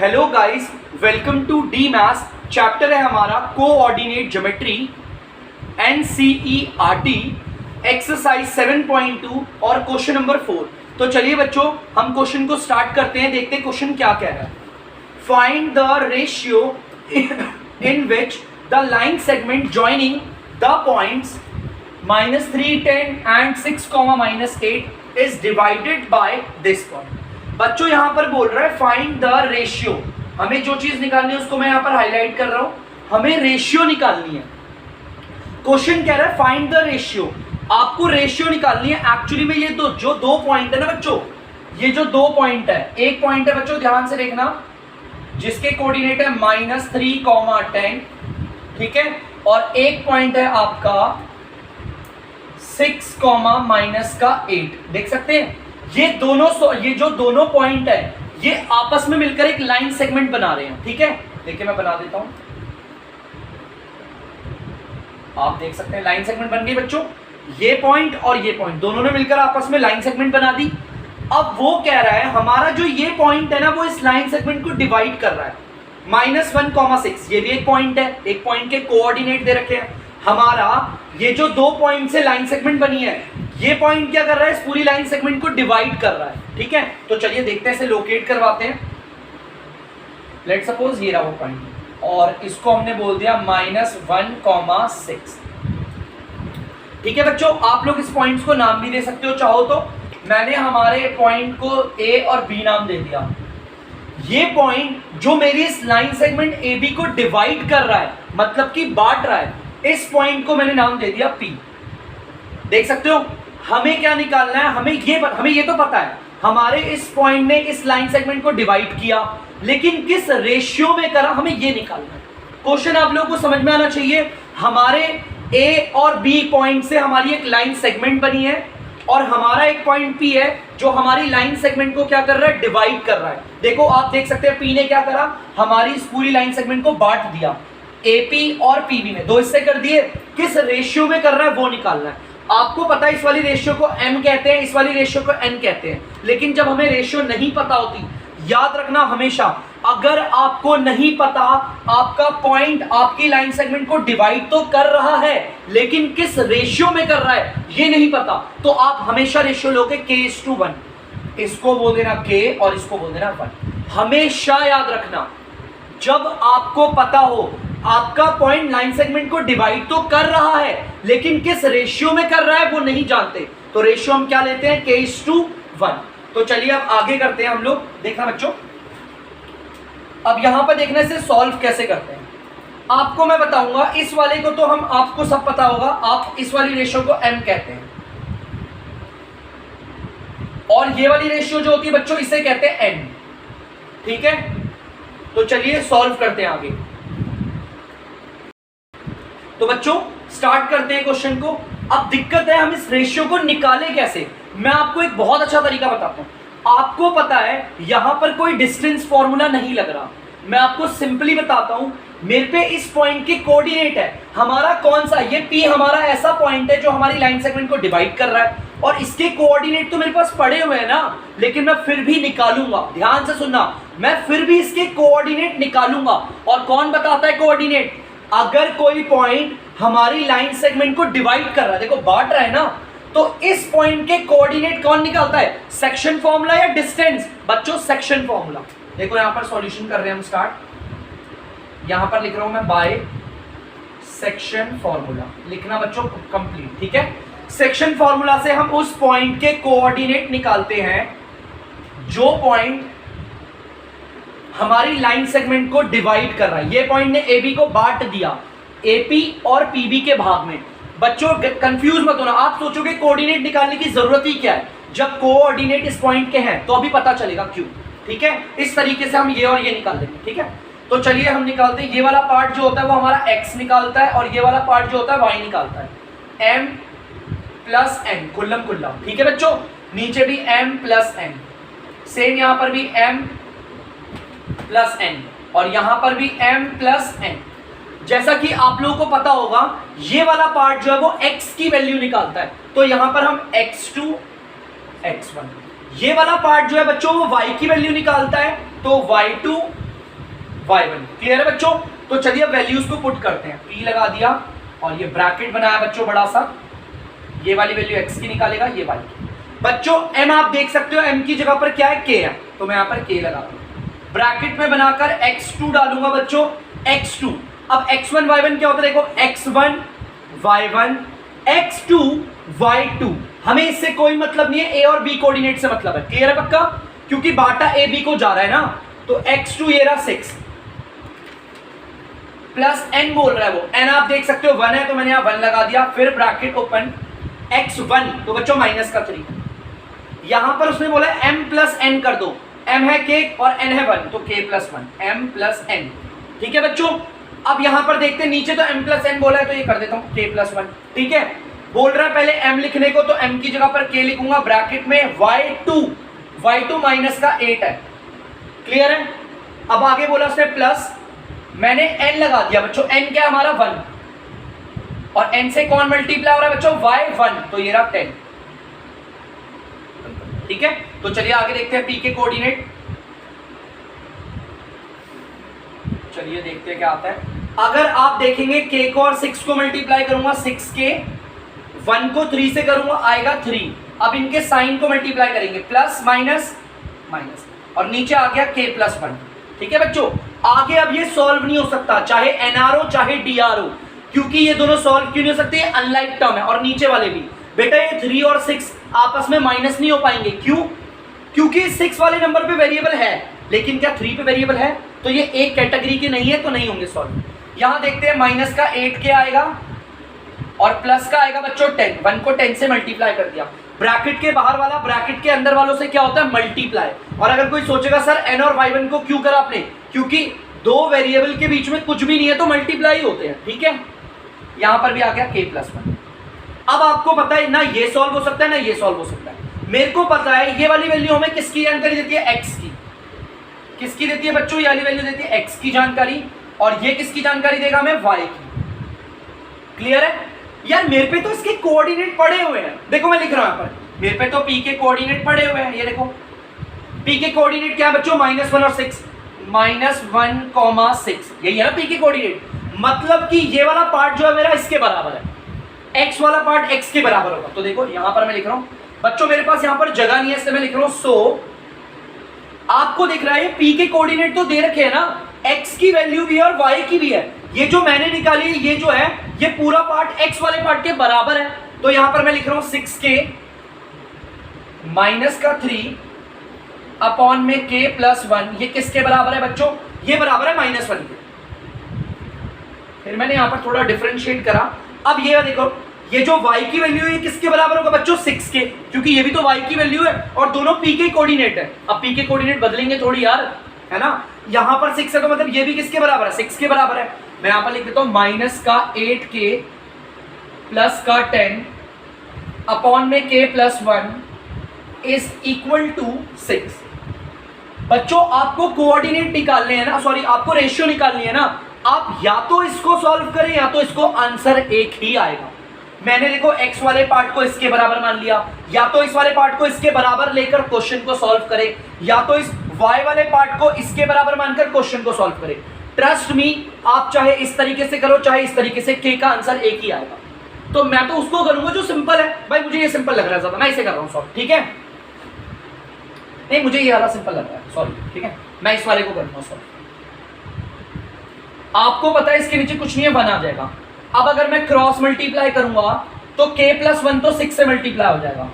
Hello guys, welcome to the maths. Chapter है हमारा coordinate geometry NCERT exercise 7.2 और question number 4। तो चलिए बच्चों, हम क्वेश्चन को स्टार्ट करते हैं। देखते हैं क्वेश्चन क्या कह रहा है। Find the ratio in which the line segment joining the points -3, 10 and 6, -8 is divided by this point. बच्चों यहां पर बोल रहा है फाइंड द रेशियो। हमें जो चीज निकालनी है उसको मैं यहां पर हाईलाइट कर रहा हूं। हमें रेशियो निकालनी है। क्वेश्चन कह रहा है फाइंड द रेशियो। आपको रेशियो निकालनी है। एक्चुअली में ये जो दो पॉइंट है ना बच्चों, ये जो दो पॉइंट है, एक पॉइंट है बच्चों ध्यान से देखना जिसके कोऑर्डिनेट है -3, 10, ठीक है, और एक पॉइंट है आपका 6, -8। देख सकते हैं ये जो दोनों पॉइंट है ये आपस में मिलकर एक लाइन सेगमेंट बना रहे हैं। ठीक है, देखिए मैं बना देता हूं। आप देख सकते हैं लाइन सेगमेंट बन गई बच्चों। ये पॉइंट और ये पॉइंट दोनों ने मिलकर आपस में लाइन सेगमेंट बना दी। अब वो कह रहा है हमारा जो ये पॉइंट है ना वो इस लाइन सेगमेंट को डिवाइड कर रहा है। -1, 6 ये भी एक पॉइंट है। एक पॉइंट के कोऑर्डिनेट दे रखे हैं। हमारा ये जो दो पॉइंट से लाइन सेगमेंट बनी है, ये पॉइंट क्या कर रहा है, इस पूरी लाइन सेगमेंट को डिवाइड कर रहा है। ठीक है, तो चलिए देखते हैं, इसे लोकेट करवाते हैं। लेट सपोज ये रहा वो पॉइंट और इसको हमने बोल दिया -1, 6। ठीक है बच्चों, आप लोग इस पॉइंट्स को नाम भी दे सकते हो चाहो तो। मैंने हमारे पॉइंट को A और B नाम दे दिया। ये पॉइंट जो मेरी इस लाइन सेगमेंट AB को डिवाइड कर रहा है, मतलब कि बांट रहा है, इस पॉइंट को मैंने नाम दे दिया P। देख सकते हो हमें क्या निकालना है। हमें ये तो पता है हमारे इस पॉइंट ने इस लाइन सेगमेंट को डिवाइड किया, लेकिन किस रेशियो में करा हमें ये निकालना है। क्वेश्चन आप लोगों को समझ में आना चाहिए। हमारे A और B पॉइंट से हमारी एक लाइन सेगमेंट बनी है और हमारा एक पॉइंट P है जो हमारी लाइन सेगमेंट को क्या कर रहा है, डिवाइड कर रहा है। देखो आप देख सकते हैं P ने क्या करा, हमारी इस पूरी लाइन सेगमेंट को बांट दिया। AP और PB में दो हिस्से कर दिए। किस रेशियो में कर रहा है वो निकालना है। आपको पता है इस वाली रेशियो को M कहते हैं, इस वाली रेशियो को N कहते हैं। लेकिन जब हमें रेशियो नहीं पता होती, याद रखना हमेशा, अगर आपको नहीं पता आपका पॉइंट आपकी लाइन सेगमेंट को डिवाइड तो कर रहा है लेकिन किस रेशियो में कर रहा है ये नहीं पता, तो आप हमेशा रेशियो लोगे K:1। इसको बोल देना K और इसको बोल देना 1। हमेशा याद रखना, जब आपको पता हो आपका पॉइंट लाइन सेगमेंट को डिवाइड तो कर रहा है लेकिन किस रेशियो में कर रहा है वो नहीं जानते, तो रेशियो हम क्या लेते हैं, K:1। तो चलिए अब आगे करते हैं हम लोग। देखना बच्चों, अब यहां पर देखने से सॉल्व कैसे करते हैं आपको मैं बताऊंगा। इस वाले को तो आपको सब पता होगा, आप इस वाली रेशियो को M कहते हैं और ये वाली रेशियो जो होती है बच्चों इसे कहते हैं N। ठीक है, तो चलिए सॉल्व करते हैं आगे। तो बच्चों स्टार्ट करते हैं क्वेश्चन को। अब दिक्कत है हम इस रेशियो को निकालें कैसे। मैं आपको एक बहुत अच्छा तरीका बताता हूं। आपको पता है यहां पर कोई डिस्टेंस फॉर्मूला नहीं लग रहा, मैं आपको सिंपली बताता हूं। मेरे पे इस पॉइंट के कोऑर्डिनेट है हमारा कौन सा, ये P हमारा ऐसा पॉइंट है जो हमारी लाइन सेगमेंट को डिवाइड कर रहा है और इसके कोऑर्डिनेट तो मेरे पास पड़े हुए हैं ना, लेकिन मैं फिर भी निकालूंगा। ध्यान से सुनना, मैं फिर भी इसके कोऑर्डिनेट निकालूंगा। और कौन बताता है कोऑर्डिनेट, अगर कोई पॉइंट हमारी लाइन सेगमेंट को डिवाइड कर रहा है, देखो बांट रहा है ना, तो इस पॉइंट के कोऑर्डिनेट कौन निकालता है, सेक्शन फॉर्मूला या डिस्टेंस। बच्चों सेक्शन फॉर्मूला। देखो यहां पर सॉल्यूशन कर रहे हैं हम स्टार्ट। यहां पर लिख रहा हूं मैं बाय सेक्शन फॉर्मूला, लिखना बच्चों कंप्लीट। ठीक है, सेक्शन फॉर्मूला से हम उस पॉइंट के कोऑर्डिनेट निकालते हैं जो पॉइंट हमारी लाइन सेगमेंट को डिवाइड कर रहा है। ये पॉइंट ने AB को बांट दिया AP और PB के भाग में। बच्चों कंफ्यूज मत होना, आप सोचोगे कोऑर्डिनेट निकालने की जरूरत ही क्या है, जब कोऑर्डिनेट इस पॉइंट के हैं तो अभी पता चलेगा क्यों। ठीक है, इस तरीके से हम ये और ये निकाल देंगे। ठीक है, तो चलिए हम निकालते हैं। ये वाला पार्ट जो होता है वो हमारा X निकालता है और ये वाला पार्ट जो होता है Y निकालता है। M + N कुल्लम कुल्ला। ठीक है बच्चों, नीचे भी M + N, सेम यहां पर भी M + N और यहां पर भी M + N। जैसा कि आप लोगों को पता होगा ये वाला पार्ट जो है वो X की वैल्यू निकालता है, तो यहां पर हम X2 X1। ये वाला पार्ट जो है बच्चों वो Y की वैल्यू निकालता है, तो Y2 y1। क्लियर है बच्चों? तो चलिए अब वैल्यूज को पुट करते हैं। p लगा दिया और ये ब्रैकेट बनाया बच्चों बड़ा सा, ये वाली वैल्यू x की निकालेगा, ये y की। बच्चों m आप देख सकते हो, m की जगह पर क्या है, k है, तो मैं यहाँ पर k लगा दूँ। ब्रैकेट में बनाकर x2 डालूंगा बच्चों, x2। अब x1 y1 क्या होता है देखो, x1 y1 x2 y2। हमें इससे कोई मतलब नहीं है, a और b कोऑर्डिनेट से मतलब है। क्लियर है पक्का? क्योंकि बाटा a b को जा रहा है ना, तो x2 ये रहा 6 प्लस n बोल रहा है वो, n आप देख सकते हो 1 है तो मैंने यहाँ 1 लगा दिया, फिर ब्रैकेट ओपन x1 तो बच्चों माइनस का 3। यहां पर उसने बोला m प्लस n कर दो, m है k और n है 1 तो k plus 1, m plus n। ठीक है बच्चों? अब यहां पर देखते हैं, नीचे तो m प्लस n बोला है तो ये कर देता हूं k प्लस 1। ठीक है, बोल रहा है पहले m लिखने को, तो m की जगह पर k लिखूंगा, ब्रैकेट में y2 माइनस का 8 है। क्लियर है? अब आगे बोला उसने प्लस, मैंने n लगा दिया बच्चों, n क्या है हमारा 1 और n से कौन मल्टीप्लाई हो रहा है बच्चों, y1 तो ये रहा 10। ठीक है, तो चलिए आगे देखते हैं p के कोऑर्डिनेट। चलिए देखते हैं क्या आता है। अगर आप देखेंगे k को और 6 को मल्टीप्लाई करूंगा, 6k 1 को 3 से करूंगा आएगा 3। अब इनके साइन को मल्टीप्लाई करेंगे, प्लस माइनस माइनस और नीचे आ गया k प्लस 1। ठीक है बच्चों, आगे अब ये सॉल्व नहीं हो सकता, चाहे nr हो चाहे dr हो, क्योंकि ये दोनों सॉल्व क्यों नहीं हो सकते, अनलाइक टर्म है। और नीचे वाले भी बेटा, ये 3 और 6 आपस में माइनस नहीं हो पाएंगे। क्यों? क्योंकि 6 वाले नंबर पे वेरिएबल है, लेकिन क्या 3 पे वेरिएबल है, तो ये एक कैटेगरी के नहीं है तो नहीं होंगे सॉल्व। यहां देखते हैं, माइनस का 8k आएगा और प्लस का आएगा बच्चों 10। 1 को 10 से मल्टीप्लाई कर दिया, ब्रैकेट के बाहर वाला ब्रैकेट के अंदर वालों से क्या होता है, मल्टीप्लाई। और अगर कोई सोचेगा सर n और y1 को क्यों करा आपने, क्योंकि दो वेरिएबल के बीच में कुछ भी नहीं है तो मल्टीप्लाई होते हैं। ठीक है, यहां पर भी आ गया k प्लस 1। अब आपको पता है ना, ये सॉल्व हो सकता है ना ये सॉल्व हो सकता है। मेरे को पता है ये वाली वैल्यू हमें किसकी जानकारी देती है, x की। किसकी देती है बच्चों, ये वाली वैल्यू देती है x की जानकारी, और ये किसकी जानकारी देगा हमें, y की। क्लियर है यार? मेरे पे तो इसके कोऑर्डिनेट पड़े हुए हैं, देखो मैं लिख रहा हूं यहाँ पर, मेरे पे तो p के कोऑर्डिनेट पड़े हुए हैं। ये देखो p के कोऑर्डिनेट क्या है बच्चों, -1 और 6, -1,6, यही है ना p के कोऑर्डिनेट। मतलब कि ये वाला पार्ट जो है मेरा इसके बराबर है, x वाला पार्ट x के बराबर होगा। तो देखो यहां पर मैं लिख रहा हूं बच्चों, मेरे पास यहां पर जगह नहीं है इसलिए मैं लिख रहा हूं सो। आपको दिख रहा है p के कोऑर्डिनेट तो दे रखे हैं ना, x की वैल्यू भी है और y की भी है। ये जो मैंने निकाली है ये जो है, ये पूरा पार्ट x वाले पार्ट के बराबर है। तो यहां पर मैं लिख रहा हूं 6k माइनस का 3 अपॉन में k प्लस 1। ये किसके बराबर है बच्चों, ये बराबर है -1 के। फिर मैंने यहां पर थोड़ा डिफरेंशिएट करा। अब ये देखो, ये जो y की वैल्यू है ये किसके बराबर होगा बच्चों, 6 के, क्योंकि ये भी तो y की वैल्यू है और दोनों p के कोऑर्डिनेट है। अब p के कोऑर्डिनेट बदलेंगे थोड़ी यार, है ना। यहां पर 6 है तो मतलब ये भी किसके बराबर है, 6 के बराबर है। मैं यहां पर लिख देता हूं माइनस का 8k प्लस का 10 अपॉन में k plus 1 is equal to 6। बच्चों आपको कोऑर्डिनेट निकालने हैं ना, सॉरी आपको रेशियो निकालनी है ना, आप या तो इसको सॉल्व करें या तो इसको, आंसर एक ही आएगा। मैंने देखो x वाले पार्ट को इसके बराबर मान लिया, या तो इस वाले पार्ट को इसके बराबर लेकर क्वेश्चन को सॉल्व करें, या तो इस y वाले पार्ट को इसके बराबर मानकर क्वेश्चन को सॉल्व करें। ट्रस्ट मी, आप चाहे इस तरीके से करो चाहे इस तरीके से, k का आंसर एक ही आएगा। तो मैं तो उसको करूंगा जो सिंपल है, भाई मुझे ये सिंपल लग रहा है ज्यादा, मैं इसे कर रहा हूं सॉल्व। ठीक है, नहीं मुझे ये वाला सिंपल लग रहा है सॉरी, ठीक है, मैं इस वाले को करूंगा सॉल्व। आपको पता है इसके नीचे कुछ नहीं है, 1 आ जाएगा। अब अगर मैं क्रॉस मल्टीप्लाई करूंगा तो k प्लस 1 तो 6 से मल्टीप्लाई हो जाएगा,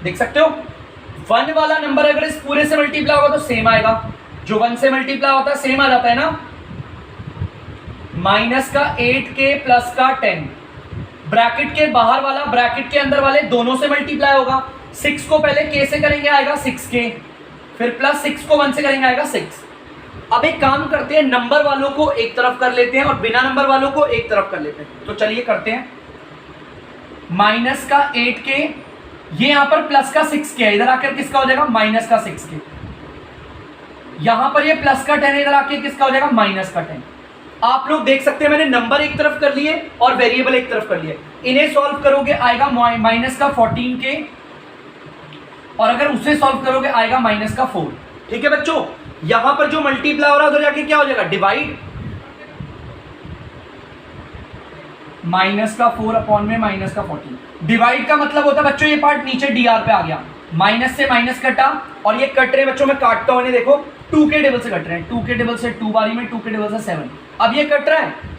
देख सकते हो। 1 वाला नंबर अगर इस पूरे से मल्टीप्लाई होगा तो सेम आएगा, जो 1 से मल्टीप्लाई होता है सेम आ जाता है ना। माइनस का 8k प्लस का 10, ब्रैकेट के बाहर वाला ब्रैकेट के अंदर वाले दोनों से मल्टीप्लाई होगा। 6 को पहले k से करेंगे आएगा 6k, फिर प्लस 6 को 1 से करेंगे आएगा 6। अब एक काम करते हैं, नंबर वालों को एक तरफ कर लेते हैं और बिना नंबर वालों को एक तरफ कर लेते हैं। तो चलिए करते हैं, माइनस का 8k, ये यहां पर प्लस का 6k है, इधर आकर किसका हो जाएगा, माइनस का 6k। यहां पर ये प्लस का 10 इधर आके किसका हो जाएगा, माइनस का 10। आप लोग देख सकते हैं मैंने नंबर एक तरफ कर लिए और वेरिएबल एक तरफ कर लिए। इन्हें सॉल्व करोगे आएगा माइनस का 14k, और अगर उसे सॉल्व करोगे आएगा माइनस का 4। ठीक है बच्चों, यहां पर जो मल्टीप्लाई हो रहा है उधर जाके क्या हो जाएगा, डिवाइड, माइनस का 4 अपॉन में माइनस का 14। डिवाइड का मतलब होता है बच्चों ये पार्ट नीचे dr पे आ गया, माइनस से माइनस कटा, और ये कट रहे बच्चों, मैं काटता हूं, देखो 2 के टेबल से कट रहे हैं, 2 के टेबल से 2 बारी में, 2 के टेबल से 7, अब ये कट रहा है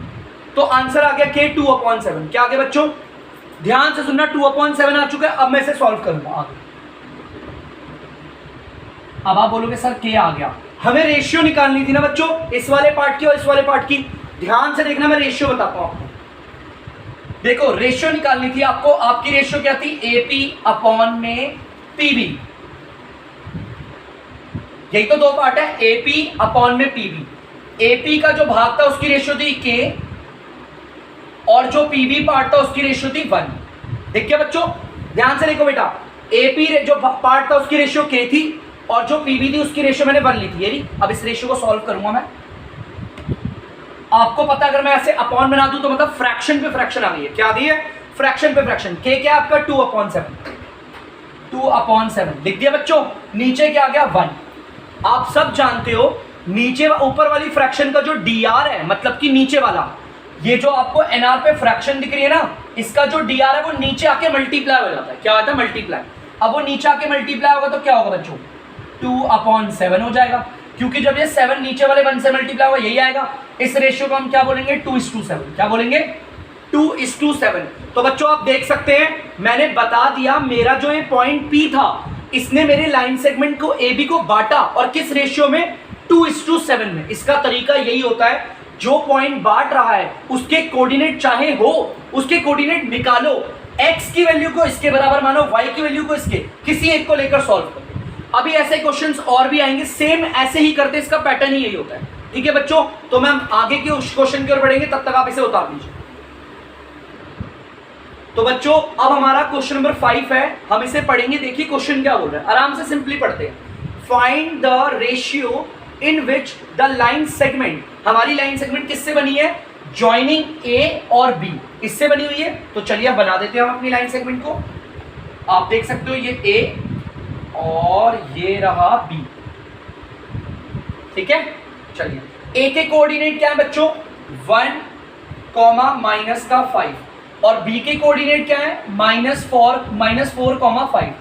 तो आंसर आ गया k 2/7। क्या आ गया बच्चों, ध्यान से सुनना, 2/7 आ चुका है। अब मैं इसे सॉल्व करूंगा आगे। अब आप बोलोगे सर k आ गया, हमें रेशियो निकालनी थी ना बच्चों, इस वाले पार्ट की और इस वाले पार्ट की। ध्यान से देखना, मैं रेशियो बताता हूं आपको। देखो रेशियो निकालनी थी आपको, आपकी रेशियो क्या थी, AP अपॉन में PB। यही तो दो पार्ट है, AP अपॉन में PB। AP का जो भाग था उसकी रेशियो थी K, और जो PB पार्ट था उसकी रेशियो थी 1। देखिए बच्चों ध्यान से देखो बेटा, AP जो पार्ट था उसकी रेशियो K थी, और जो PB थी उसकी रेशियो मैंने 1 ली थी। ये ली, अब इस रेशियो को सॉल्व करूंगा मैं। आपको पता अगर मैं ऐसे अपॉन बना दूं तो मतलब फ्रैक्शन पे फ्रैक्शन आ गई है। क्या आ गई है, फ्रैक्शन पे फ्रैक्शन। K क्या आपका 2/7, 2/7 लिख दिया बच्चों। नीचे क्या आ गया 1। आप सब जानते हो नीचे ऊपर वाली फ्रैक्शन का जो dr है, मतलब कि नीचे वाला, ये जो आपको nr पे फ्रैक्शन दिख रही है ना, इसका जो dr है वो नीचे आके मल्टीप्लाई हो जाता है। क्या आता है, मल्टीप्लाई। अब वो नीचे आके मल्टीप्लाई होगा तो क्या होगा बच्चों, 2/7 हो जाएगा, क्योंकि जब ये 7 नीचे वाले 1 से मल्टीप्लाई होगा यही आएगा। इस रेशियो को हम क्या बोलेंगे, 2:7। क्या बोलेंगे, 2:7। तो बच्चों आप देख सकते हैं, मैंने बता दिया, मेरा जो ये पॉइंट P था, इसने मेरे लाइन सेगमेंट को AB को बांटा, और किस रेशियो में, 2:7 में। इसका तरीका यही होता है, जो पॉइंट बांट रहा है उसके कोऑर्डिनेट चाहे हो, उसके कोऑर्डिनेट निकालो, x की वैल्यू को इसके बराबर मानो, y की वैल्यू को इसके, किसी एक को लेकर सॉल्व करो। अभी ऐसे क्वेश्चंस और भी आएंगे, सेम ऐसे ही करते, इसका पैटर्न ही यही होता है। ठीक है बच्चों, तो मैं आगे के उस क्वेश्चन की ओर बढ़ेंगे, तब तक आप इसे उतार लीजिए। तो बच्चों अब हमारा क्वेश्चन नंबर 5 है, हम इसे पढ़ेंगे। देखिए क्वेश्चन क्या बोल रहा है, आराम से सिंपली पढ़ते हैं। Find the ratio in which the line segment, हमारी लाइन सेगमेंट किससे बनी है, ज्वाइनिंग A और B, इससे बनी हुई है। तो चलिए अब बना देते हैं हम अपनी लाइन सेगमेंट को। आप देख सकते हो ये A और ये रहा B, ठीक है। चलिए A के कोऑर्डिनेट क्या है बच्चों, 1, माइनस का 5, और B के कोऑर्डिनेट क्या है, -4, 5।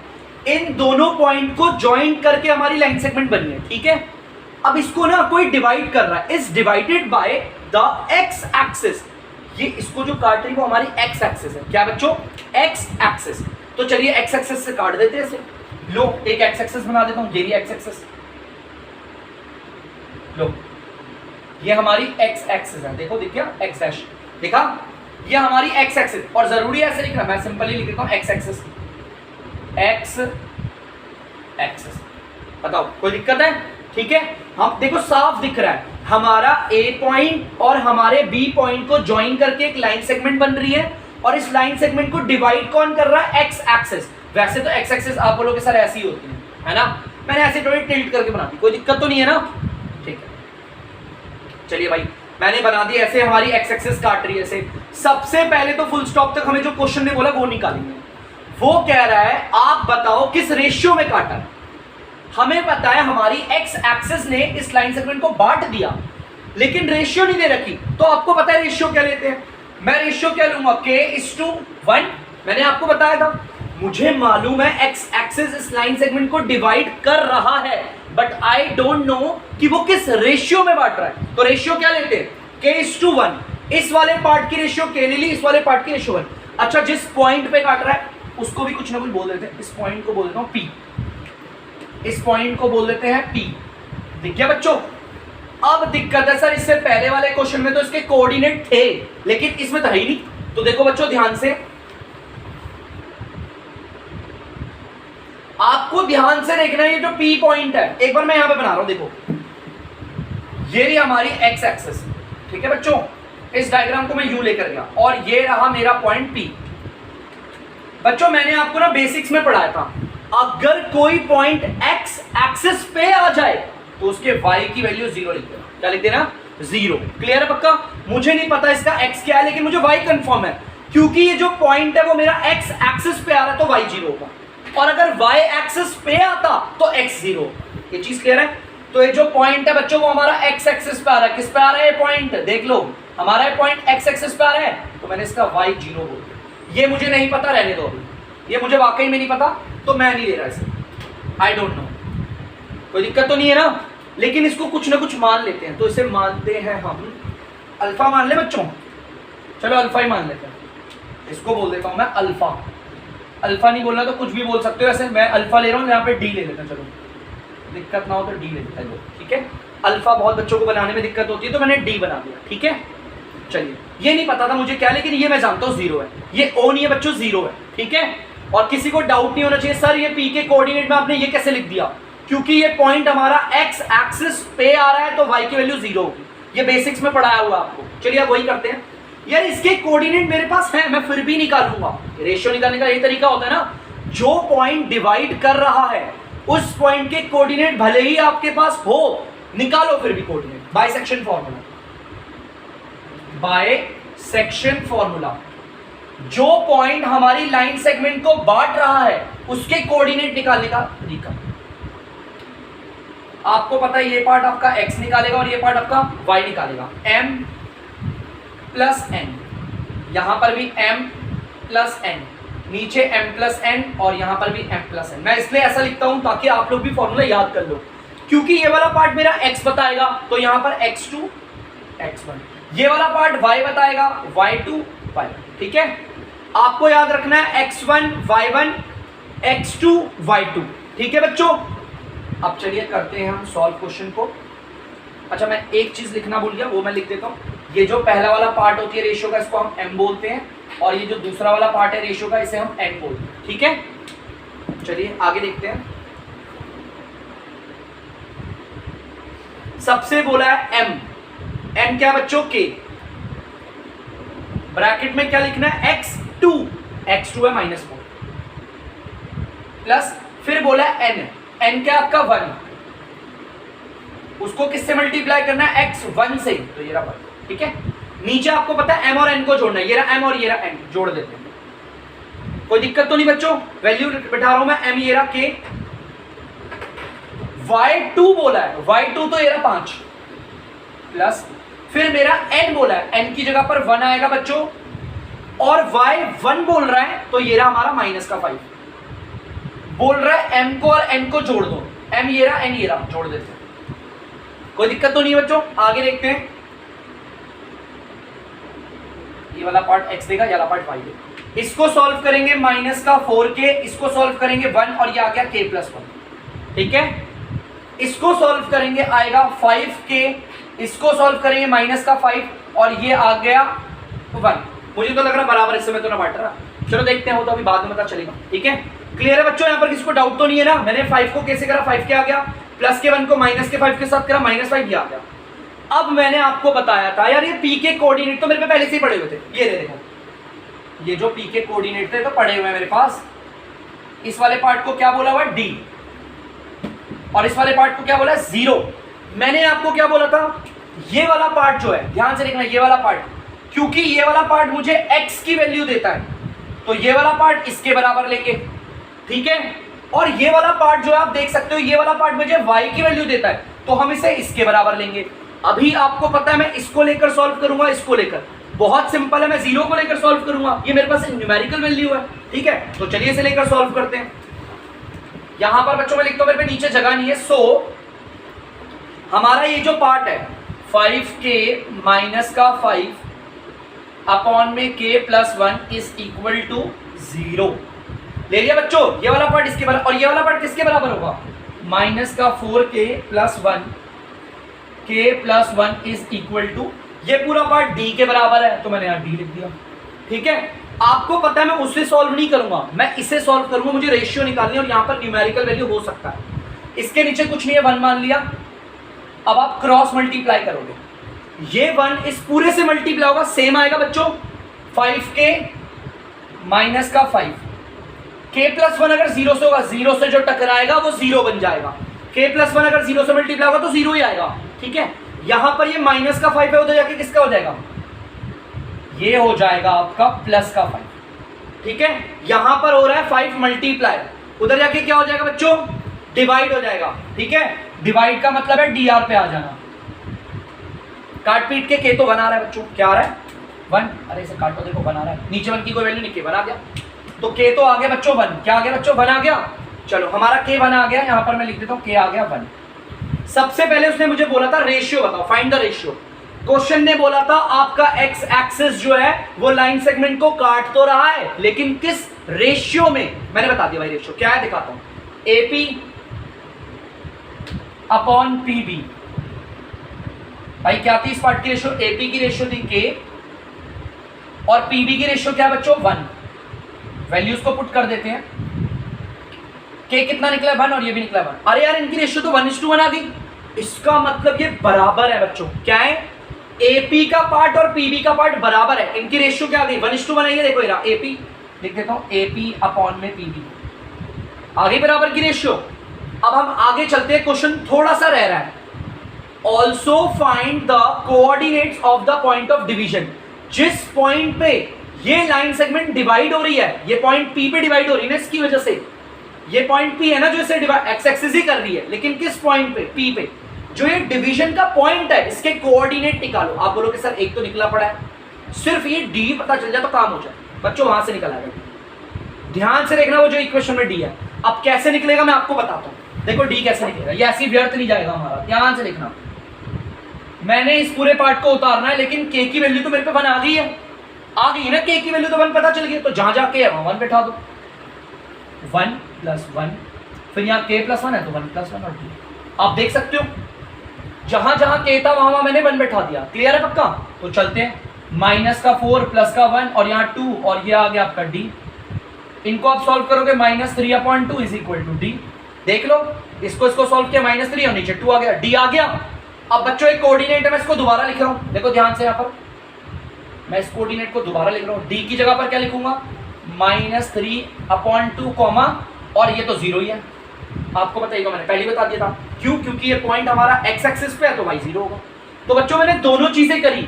इन दोनों पॉइंट को ज्वाइन करके हमारी लाइन सेगमेंट बनी है, ठीक है। अब इसको ना कोई डिवाइड कर रहा है, is divided by the x axis. ये इसको जो काट रही है वो हमारी x एक्सिस है। क्या बच्चों, x एक्सिस। तो चलिए x एक्सिस से काट देते हैं इसे। लो एक x एक्सिस बना देता हूं, ये भी x एक्सिस। लो ये हमारी x एक्सिस है, देखो दिख गया x डैश, देखा, ये हमारी x एक्सिस। और जरूरी ऐसे लिखना, मैं सिंपली लिख देता हूं x एक्सिस, x एक्सिस। बताओ कोई दिक्कत है, ठीक है। हम देखो साफ दिख रहा है, हमारा A पॉइंट और हमारे B पॉइंट को ज्वाइन करके एक लाइन सेगमेंट बन रही है, और इस लाइन सेगमेंट को डिवाइड कौन कर रहा है, x एक्सिस। वैसे तो x एक्सिस आप बोलोगे सर ऐसी होती है ना, मैंने ऐसे थोड़ी टिल्ट करके बना दी, कोई दिक्कत तो नहीं है ना, ठीक है। चलिए भाई मैंने बना दी ऐसे, हमारी x एक्सिस काट रही है ऐसे। सबसे पहले तो फुल स्टॉप तक हमें जो क्वेश्चन ने बोला वो निकालेंगे। वो कह रहा है आप बताओ किस रेशियो में काटा है। हमें पता है हमारी x एक्सिस ने इस लाइन सेगमेंट को बांट दिया, लेकिन रेशियो नहीं दे रखी। तो आपको पता है रेशियो क्या लेते हैं, मैं रेशियो क्या लूंगा, k:1। मैंने आपको बताया था, मुझे मालूम है x एक्सिस इस लाइन सेगमेंट को डिवाइड कर रहा है, बट आई डोंट नो कि वो किस रेशियो में बांट रहा है। तो रेशियो क्या लेते हैं, k:1। इस वाले पार्ट की रेशियो k ले ली, इस वाले पार्ट की रेशियो 1। अच्छा जिस पॉइंट पे काट रहा है उसको भी कुछ ना कुछ बोल देते हैं, इस पॉइंट को बोल देता हूं P, इस पॉइंट को बोल देते हैं P। ठीक है बच्चों। अब दिक्कत है सर, इससे पहले वाले क्वेश्चन में तो इसके कोऑर्डिनेट थे, लेकिन इसमें तो है ही नहीं। तो देखो बच्चों ध्यान से, आपको ध्यान से देखना है, ये जो P पॉइंट है, एक बार मैं यहां पे बना रहा हूं, देखो ये रही हमारी x एक्सिस, ठीक है बच्चों। इस डायग्राम को मैं यूं लेकर गया, और ये रहा मेरा पॉइंट P। बच्चों मैंने आपको ना बेसिक्स में पढ़ाया था, अगर कोई पॉइंट x एक्सिस पे आ जाए तो उसके y की वैल्यू 0 लिख देना। क्या लिख देना, 0। क्लियर है पक्का। मुझे नहीं पता इसका x क्या है, लेकिन मुझे y कंफर्म है, क्योंकि ये जो पॉइंट है वो मेरा x एक्सिस पे आ रहा है तो y 0 होगा, और अगर y एक्सिस पे आता तो x 0। ये चीज क्लियर है? तो ये जो पॉइंट है बच्चों वो हमारा एक्स एक्सिस पे आ रहा है। किस पे आ रहा है ये पॉइंट? देख लो, हमारा ये पॉइंट एक्स एक्सिस पे आ रहा है, तो मैंने इसका y 0 बोल दिया। ये मुझे नहीं पता, रहने दो अभी, ये मुझे वाकई में नहीं पता, तो मैं नहीं ले रहा इसे, आई डोंट नो, कोई दिक्कत तो नहीं है ना। लेकिन इसको कुछ ना कुछ मान लेते हैं, तो इसे मानते हैं हम अल्फा। मान ले बच्चों, चलो अल्फा ही मान लेते हैं, इसको बोल देता हूं मैं अल्फा। अल्फा नहीं बोलना तो कुछ भी बोल सकते हो, ऐसे मैं अल्फा ले रहा हूँ, यहाँ पे डी ले लेते हैं, चलो दिक्कत ना हो तो डी ले लेते हैं, ठीक है। अल्फा बहुत बच्चों को बनाने में दिक्कत होती है, तो मैंने डी बना दिया, ठीक है। चलिए, ये नहीं पता था मुझे क्या, लेकिन ये मैं जानता हूँ 0 है, ये ओ नहीं है बच्चों, 0 है, ठीक है। और किसी को डाउट नहीं होना चाहिए सर ये पी के कोऑर्डिनेट में आपने ये कैसे लिख दिया, क्योंकि ये पॉइंट हमारा एक्स एक्सिस पे आ रहा है, तो वाई की वैल्यू 0 होगी, ये बेसिक्स में पढ़ाया हुआ आपको। चलिए अब वही करते हैं। यार इसके कोऑर्डिनेट मेरे पास है, मैं फिर भी निकालूंगा। रेशियो निकालने का यही तरीका होता है ना, जो पॉइंट डिवाइड कर रहा है उस पॉइंट के कोऑर्डिनेट भले ही आपके पास हो, निकालो फिर भी coordinate. Bisection formula, bisection formula, जो पॉइंट हमारी लाइन सेगमेंट को बांट रहा है उसके कोऑर्डिनेट निकालने का तरीका। आपको पता है ये पार्ट आपका x निकालेगा और ये पार्ट आपका y निकालेगा, m प्लस n, यहां पर भी m प्लस n, नीचे m प्लस n और यहां पर भी m प्लस n। मैं इसलिए ऐसा लिखता हूं ताकि आप लोग भी फॉर्मूला याद कर लो, क्योंकि ये वाला पार्ट मेरा x बताएगा तो यहां पर x2 x1, ये वाला पार्ट y बताएगा y2 y1, ठीक है। आपको याद रखना है x1 y1 x2 y2, ठीक है बच्चों। अब चलिए करते हैं हम सॉल्व क्वेश्चन को। अच्छा मैं एक चीज लिखना भूल गया, वो मैं लिख देता हूं। ये जो पहला वाला पार्ट होती है रेशियो का, इसको हम m बोलते हैं, और ये जो दूसरा वाला पार्ट है रेशियो का, इसे हम n बोलते हैं, ठीक है। चलिए आगे देखते हैं। सबसे बोला है m क्या बच्चों? k, ब्रैकेट में क्या लिखना है? x2 है -4, प्लस फिर बोला है n क्या आपका 1, उसको किससे मल्टीप्लाई करना है? x1 से, तो ये रहा 1, ठीक है। नीचे आपको पता है m और n को जोड़ना है, ये रहा m और ये रहा n, जोड़ देते हैं, कोई दिक्कत तो नहीं बच्चों। वैल्यू बैठा रहा हूं मैं, m ये रहा k, y2 बोला है, y2 तो ये रहा 5, प्लस फिर मेरा n बोला है, n की जगह पर 1 आएगा बच्चों, और y1 बोल रहा है तो ये रहा हमारा -5, बोल रहा है m को और n को जोड़ दो, m ये रहा n ये रहा, जोड़ देते हैं, कोई दिक्कत तो नहीं है बच्चों। आगे देखते हैं, ये वाला पार्ट x देगा, ये वाला पार्ट y देगा। इसको सॉल्व करेंगे -4k, इसको सॉल्व करेंगे 1 और ये आ गया k + 1, ठीक है। इसको सॉल्व करेंगे आएगा 5k, इसको सॉल्व करेंगे -5 और ये आ गया 1। मुझे तो लग रहा बराबर, इससे मैं तो ना बांट रहा, चलो देखते हैं, वो तो अभी बाद में पता चलेगा, ठीक है। क्लियर है बच्चों? यहाँ पर किसी को डाउट तो नहीं है ना? मैंने 5 को कैसे करा, 5 के आ गया, प्लस के 1 को -5 के साथ करा, -5 ये आ गया। अब मैंने आपको बताया था यार ये p के कोऑर्डिनेट तो मेरे पे पहले से ही पड़े हुए थे, ये देखो, ये जो p के कोऑर्डिनेट थे तो पड़े हुए हैं मेरे पास। इस वाले पार्ट को क्या बोला हुआ है? d, और इस वाले पार्ट को क्या बोला है? 0। मैंने आपको क्या बोला था? ये वाला पार्ट जो है, ध्यान से देखना, ये वाला पार्ट, क्योंकि ये वाला पार्ट मुझे x की वैल्यू देता है, तो ये वाला पार्ट इसके बराबर लेंगे, ठीक है। और ये वाला पार्ट जो आप देख सकते हो, ये वाला पार्ट मुझे y की वैल्यू देता है, तो हम इसे इसके बराबर लेंगे। अभी आपको पता है मैं इसको लेकर सॉल्व करूंगा, इसको लेकर, बहुत सिंपल है, मैं 0 को लेकर सॉल्व करूंगा, ये मेरे पास न्यूमेरिकल वैल्यू है, ठीक है। तो चलिए इसे लेकर सॉल्व करते हैं। यहां पर बच्चों मैं लिखता हूं, मेरे पे नीचे जगह नहीं है, सो हमारा ये जो पार्ट है 5k - 5 अपॉन में k + 1 इज इक्वल टू 0 ले लिया बच्चों। ये वाला पार्ट इसके बराबर, और ये वाला पार्ट किसके बराबर होगा? -4k + 1, k + 1 is equal to, ये पूरा पार्ट d के बराबर है, तो मैंने यहाँ d लिख दिया, ठीक है। आपको पता है मैं उससे सॉल्व नहीं करूंगा, मैं इसे सॉल्व करूंगा, मुझे रेशियो निकालनी है और यहाँ पर न्यूमेरिकल वैल्यू हो सकता है। इसके नीचे कुछ नहीं है, 1 मान लिया। अब आप क्रॉस मल्टीप्लाई करोगे, ये 1 इस पूरे से मल्टीप्लाई होगा, सेम आएगा बच्चों, 5k - 5, k + 1 अगर 0 से होगा, 0 से जो टकराएगा वो 0 बन जाएगा, k + 1 अगर 0 से मल्टीप्लाई होगा तो 0 ही आएगा, ठीक है। यहां पर ये -5 है, उधर जाके किसका हो जाएगा? ये हो जाएगा आपका +5, ठीक है। यहां पर हो रहा है 5 मल्टीप्लाई, उधर जाके क्या हो जाएगा बच्चों? डिवाइड हो जाएगा, ठीक है। डिवाइड का मतलब है dr पे आ जाना। काट पीट के k तो बना रहा है बच्चों, क्या आ रहा है 1, अरे इसे काटो, देखो बना रहा है, नीचे 1 की कोई वैल्यू नहीं, k बना गया, तो k तो आ गया बच्चों 1, क्या आ गया बच्चों 1 आ गया। चलो हमारा k 1 आ गया, यहां पर मैं लिख देता हूं k आ गया 1। सबसे पहले उसने मुझे बोला था रेशियो बताओ, फाइंड द रेशियो। क्वेश्चन ने बोला था आपका x एक्सिस जो है वो लाइन सेगमेंट को काट तो रहा है, लेकिन किस रेशियो में, मैंने बता दिया भाई रेशियो क्या है, दिखाता हूं, AP अपॉन PB। भाई क्या थी इस पार्ट की रेशियो, AP की रेशियो थी k और PB की रेशियो क्या बच्चों 1। वैल्यूज को पुट कर देते हैं, k कितना निकला 1 और ये भी निकला 1। अरे यार इनकी रेशियो तो 1:1 आ गई, इसका मतलब ये बराबर है बच्चों, क्या है AP का पार्ट और PB का पार्ट बराबर है, इनकी रेशियो क्या आ गई 1:1 आई है। देखो ये AP लिख देता हूं, AP अपॉन में PB आ गई बराबर की रेशियो। अब हम आगे चलते हैं, क्वेश्चन थोड़ा सा रह रहा है, also find the coordinates of the point of division. जिस पॉइंट पे ये लाइन सेगमेंट डिवाइड हो रही है, ये पॉइंट P पे डिवाइड हो रही है ना, इसकी वजह से ये पॉइंट P है ना जो इसे डिवाइड एक्स एक्सिस ही कर रही है, लेकिन किस पॉइंट पे P पे, जो ये डिवीजन का पॉइंट है, इसके कोऑर्डिनेट निकालो। आप बोलोगे सर एक तो निकला पड़ा है, सिर्फ ये D पता चल जाए तो काम हो जाए बच्चों, वहां से निकल आएगा। ध्यान से देखना वो जो इक्वेशन में D है, अब कैसे निकलेगा मैं आपको बताता हूं। देखो D कैसे निकलेगा, ये ऐसी व्यर्थ नहीं जाएगा हमारा, ध्यान से देखना। मैंने इस पूरे पार्ट को उतारना है, लेकिन k की वैल्यू तो मेरे पे 1 आ गई है, आ गई ना k की वैल्यू तो 1 पता चल गई, तो जहां जहां k है वहां 1 बैठा दो, 1 + 1, फिर यहाँ k + 1 है तो 1 + 1 और d। आप देख सकते हो जहां जहां k था वहां मैंने 1 बैठा दिया, क्लियर है पक्का। तो चलते हैं, -4 + 1 और यहाँ 2 और ये आ गया आपका d। इनको आप सॉल्व करोगे -3/2 = d। देख लो इसको सॉल्व किया, -3 और नीचे 2 आ गया, d आ गया। अब बच्चों एक कोऑर्डिनेट है, मैं इसको दोबारा लिख रहा हूं, देखो ध्यान से, यहां पर मैं इस कोऑर्डिनेट को दोबारा लिख रहा हूं। d की जगह पर क्या लिखूंगा -3/2 और ये तो 0 ही है, आपको बताइएगा, मैंने पहले बता दिया था। क्यों? क्योंकि ये पॉइंट हमारा x एक्सिस पे है तो y 0 होगा। तो बच्चों मैंने दोनों चीजें करी,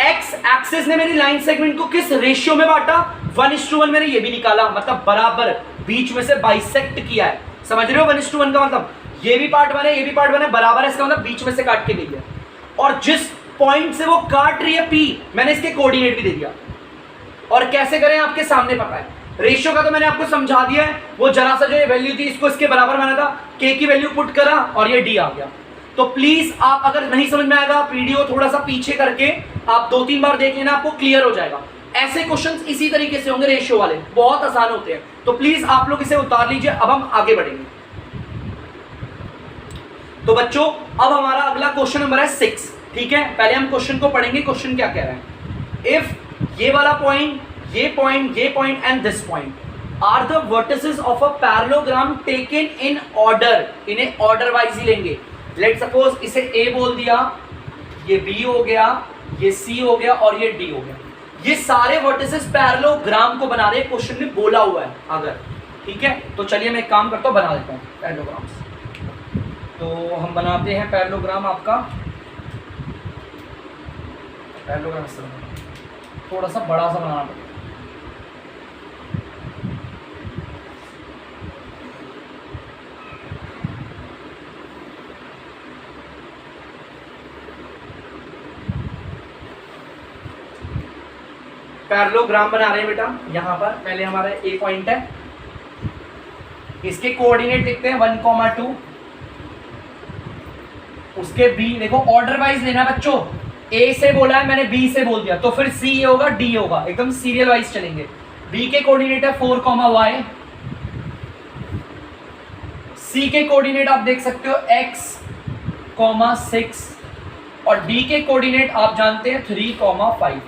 x एक्सिस ने मेरी लाइन सेगमेंट को किस रेशियो में बांटा 1:1, मैंने ये भी निकाला, मतलब बराबर बीच में से बाइसेक्ट किया है, समझ रहे हो 1:1 का मतलब, ये भी पार्ट 1 है ये भी पार्ट 1 है, बराबर है, इसका मतलब बीच में से काट के गई है। और जिस पॉइंट से वो काट रही है P, मैंने इसके कोऑर्डिनेट भी दे दिया। और कैसे करें आपके सामने पता है, रेशियो का तो मैंने आपको समझा दिया है, वो जरा सा जो ये वैल्यू थी इसको इसके बराबर बना था, k की वैल्यू पुट करा और ये d आ गया। तो प्लीज आप अगर नहीं समझ में आएगा, वीडियो थोड़ा सा पीछे करके आप 2-3 बार देख लेना, आपको क्लियर हो जाएगा। ऐसे क्वेश्चंस इसी तरीके से होंगे, रेशियो वाले बहुत आसान होते हैं, तो प्लीज आप लोग इसे उतार लीजिए। अब हम आगे बढ़ेंगे। तो बच्चों अब हमारा अगला क्वेश्चन नंबर है 6, ठीक है। पहले हम क्वेश्चन को पढ़ेंगे, क्वेश्चन क्या कह रहा है। इफ ये वाला पॉइंट, ये point and this point are the vertices of a parallelogram taken in order, इन्हें ऑर्डर वाइज ही लेंगे। लेट सपोज इसे A बोल दिया, ये B हो गया, ये C हो गया और ये D हो गया। ये सारे वर्टिसेस पैरेललोग्राम को बना रहे हैं, क्वेश्चन में बोला हुआ है अगर, ठीक है। तो चलिए मैं एक काम करता हूँ, बना देता हूँ पैरेललोग्राम्स। तो हम बनाते हैं पैरेललोग्राम, आपका पैरेललोग्राम थोड़ा सा बड़ा सा बनाना पड़ेगा। पैरेललोग्राम बना रहे हैं बेटा, यहाँ पर पहले हमारा A पॉइंट है, इसके कोऑर्डिनेट लिखते हैं 1,2, उसके B, देखो ऑर्डर वाइज लेना बच्चों, A से बोला है मैंने, B से बोल दिया, तो फिर C होगा, D होगा, एकदम सीरियल वाइज चलेंगे। B के कोऑर्डिनेट है 4,y, C के कोऑर्डिनेट आप देख सकते हो x, 6 और D के कोऑर्डिनेट आप जानते हैं 3,5।